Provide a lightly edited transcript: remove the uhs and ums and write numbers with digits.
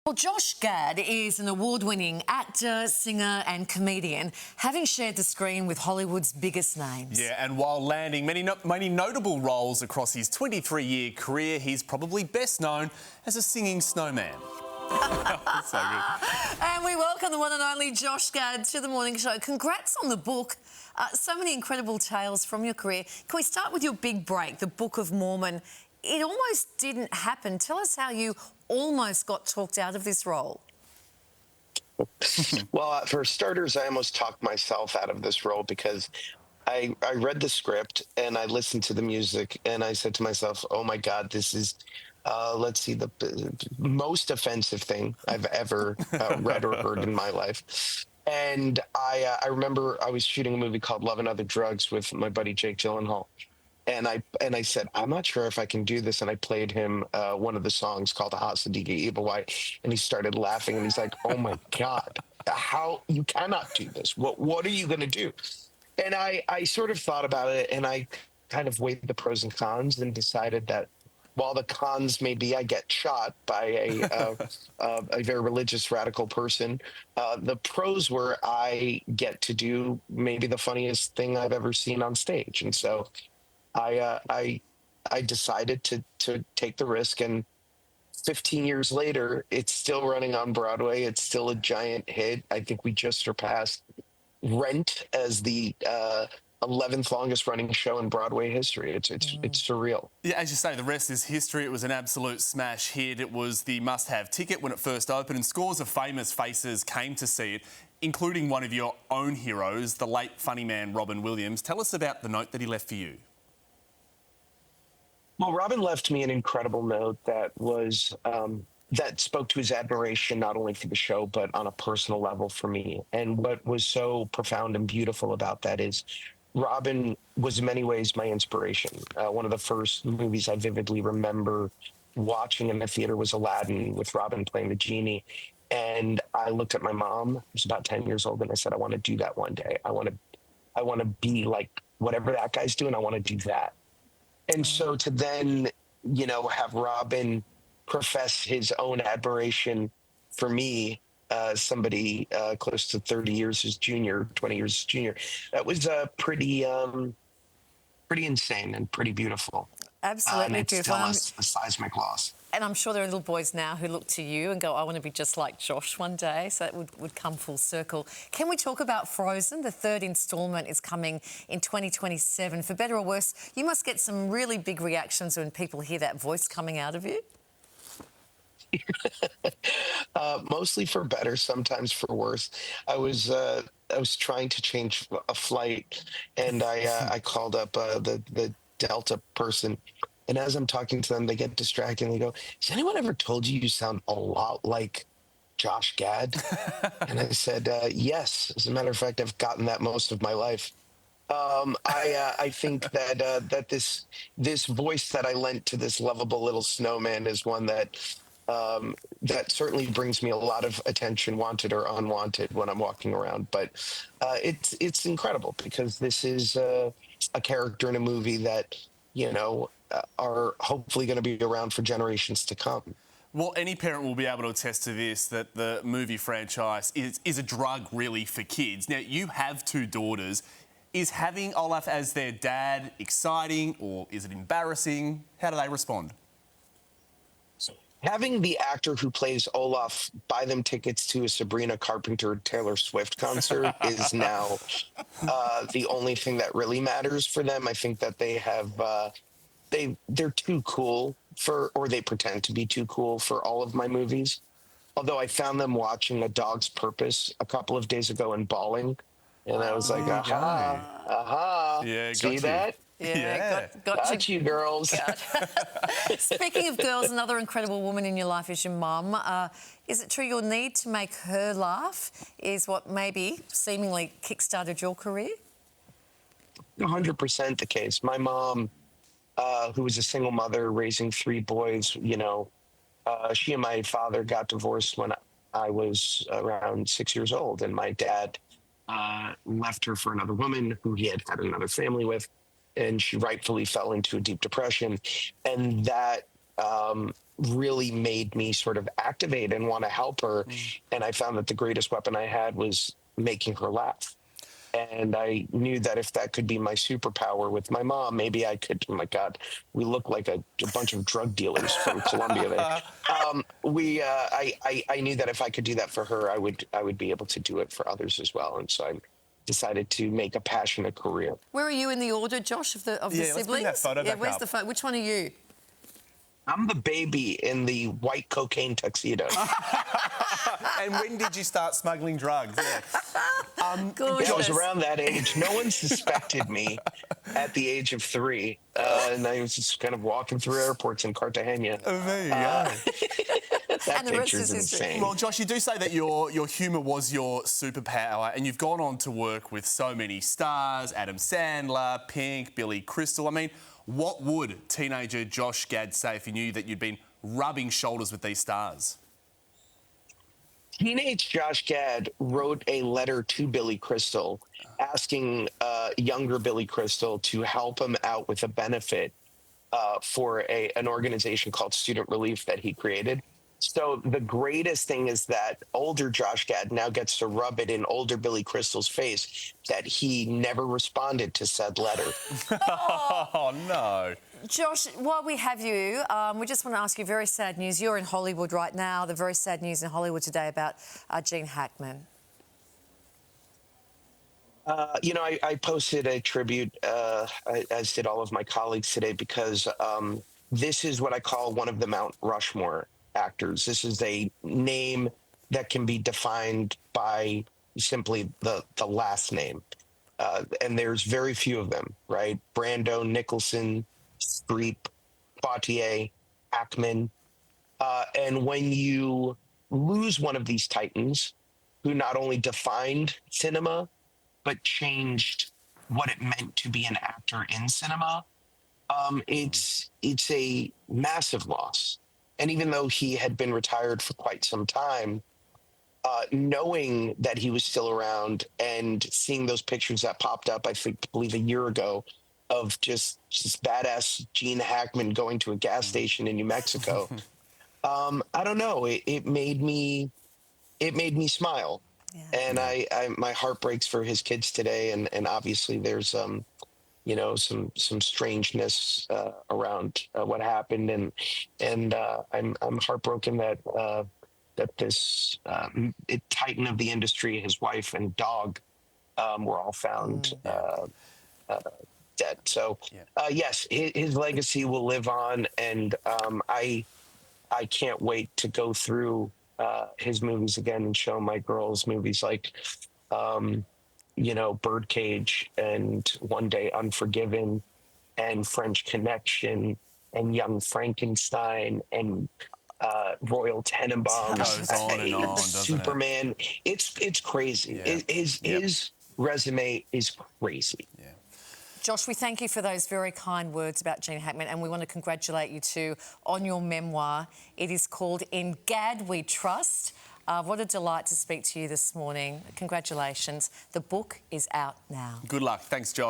Well, Josh Gad is an award-winning actor, singer and comedian, having shared the screen with Hollywood's biggest names. Yeah, and while landing many notable roles across his 23-year career, he's probably best known as a singing snowman. So good. And we welcome the one and only Josh Gad to the Morning Show. Congrats on the book. So many incredible tales from your career. Can we start with your big break, the Book of Mormon? It almost didn't happen. Tell us how you almost got talked out of this role. Well, for starters, I almost talked myself out of this role because I read the script and I listened to the music and I said to myself, oh my God, this is, let's see, the most offensive thing I've ever read or heard in my life. And I remember I was shooting a movie called Love and Other Drugs with my buddy Jake Gyllenhaal. And I said, I'm not sure if I can do this. And I played him one of the songs called Hasadiga Evil White. And he started laughing and he's like, oh my God, how you cannot do this. What are you going to do? And I sort of thought about it and I kind of weighed the pros and cons and decided that while the cons may be I get shot by a very religious radical person, the pros were I get to do maybe the funniest thing I've ever seen on stage. And so I decided to take the risk, and 15 years later, it's still running on Broadway. It's still a giant hit. I think we just surpassed Rent as the 11th longest running show in Broadway history. It's surreal. Yeah, as you say, the rest is history. It was an absolute smash hit. It was the must-have ticket when it first opened, and scores of famous faces came to see it, including one of your own heroes, the late funny man Robin Williams. Tell us about the note that he left for you. Well, Robin left me an incredible note that was that spoke to his admiration not only for the show but on a personal level for me. And what was so profound and beautiful about that is Robin was in many ways my inspiration. One of the first movies I vividly remember watching in the theater was Aladdin, with Robin playing the genie. And I looked at my mom, who was about 10 years old, and I said, I want to do that one day. I want to be like whatever that guy's doing. I want to do that. And so to then, have Robin profess his own admiration for me, somebody close to 30 years his junior, 20 years his junior, that was pretty insane and pretty beautiful. Absolutely and it's beautiful. still a seismic loss. And I'm sure there are little boys now who look to you and go, I want to be just like Josh one day. So that would come full circle. Can we talk about Frozen? The third instalment is coming in 2027. For better or worse, you must get some really big reactions when people hear that voice coming out of you. Mostly for better, sometimes for worse. I was trying to change a flight, and I called up the Delta person. And as I'm talking to them, they get distracted and they go, has anyone ever told you sound a lot like Josh Gad? And I said, yes. As a matter of fact, I've gotten that most of my life. I think that this voice that I lent to this lovable little snowman is one that certainly brings me a lot of attention, wanted or unwanted, when I'm walking around. But it's incredible because this is a character in a movie that, are hopefully going to be around for generations to come. Well, any parent will be able to attest to this, that the movie franchise is a drug, really, for kids. Now, you have two daughters. Is having Olaf as their dad exciting, or is it embarrassing? How do they respond? Having the actor who plays Olaf buy them tickets to a Sabrina Carpenter Taylor Swift concert is now the only thing that really matters for them. I think that they have they're too cool or they pretend to be too cool for all of my movies. Although I found them watching A Dog's Purpose a couple of days ago and bawling, and I was like, aha, yeah, see that? Yeah, got you, girls. Speaking of girls, another incredible woman in your life is your mum. Is it true your need to make her laugh is what maybe seemingly kick-started your career? 100% the case. My mom, who was a single mother raising three boys, she and my father got divorced when I was around 6 years old, and my dad left her for another woman who he had another family with. And she rightfully fell into a deep depression. And that really made me sort of activate and want to help her. And I found that the greatest weapon I had was making her laugh. And I knew that if that could be my superpower with my mom, maybe I could. Oh my God, we look like a bunch of drug dealers from Colombia. There, I knew that if I could do that for her, I would be able to do it for others as well. And so I decided to make a passion a career. Where are you in the order, Josh, of the siblings? let's bring that photo back where's up. the photo? Which one are you? I'm the baby in the white cocaine tuxedo. And when did you start smuggling drugs? Yeah. Gorgeous. I was around that age. No one suspected me at the age of 3. And I was just kind of walking through airports in Cartagena. There you go. That And the rest picture's is history. insane. Well, Josh, you do say that your humour was your superpower, and you've gone on to work with so many stars: Adam Sandler, Pink, Billy Crystal. I mean, what would teenager Josh Gad say if he knew that you'd been rubbing shoulders with these stars? Teenage Josh Gad wrote a letter to Billy Crystal asking younger Billy Crystal to help him out with a benefit for an organization called Student Relief that he created. So the greatest thing is that older Josh Gad now gets to rub it in older Billy Crystal's face that he never responded to said letter. Oh, no. Josh, while we have you, we just want to ask you very sad news. You're in Hollywood right now. The very sad news in Hollywood today about Gene Hackman. I posted a tribute, as did all of my colleagues today, because this is what I call one of the Mount Rushmore actors. This is a name that can be defined by simply the last name. And there's very few of them, right? Brando, Nicholson, Streep, Poitier, Hackman. And when you lose one of these titans who not only defined cinema, but changed what it meant to be an actor in cinema, it's a massive loss. And even though he had been retired for quite some time, knowing that he was still around and seeing those pictures that popped up, I believe a year ago, of just badass Gene Hackman going to a gas station in New Mexico, I don't know. It made me smile. Yeah. And I my heart breaks for his kids today. And obviously there's, some strangeness around what happened. And I'm heartbroken that this titan of the industry, his wife and dog, were all found dead. So yes, his legacy will live on. And I can't wait to go through his movies again and show my girls movies like, Birdcage and One Day Unforgiven and French Connection and Young Frankenstein and Royal Tenenbaums, Goes on and on, doesn't Superman. It's crazy. Yeah. His resume is crazy. Yeah. Josh, we thank you for those very kind words about Gene Hackman, and we want to congratulate you too on your memoir. It is called In Gad We Trust. What a delight to speak to you this morning. Congratulations. The book is out now. Good luck. Thanks, Josh.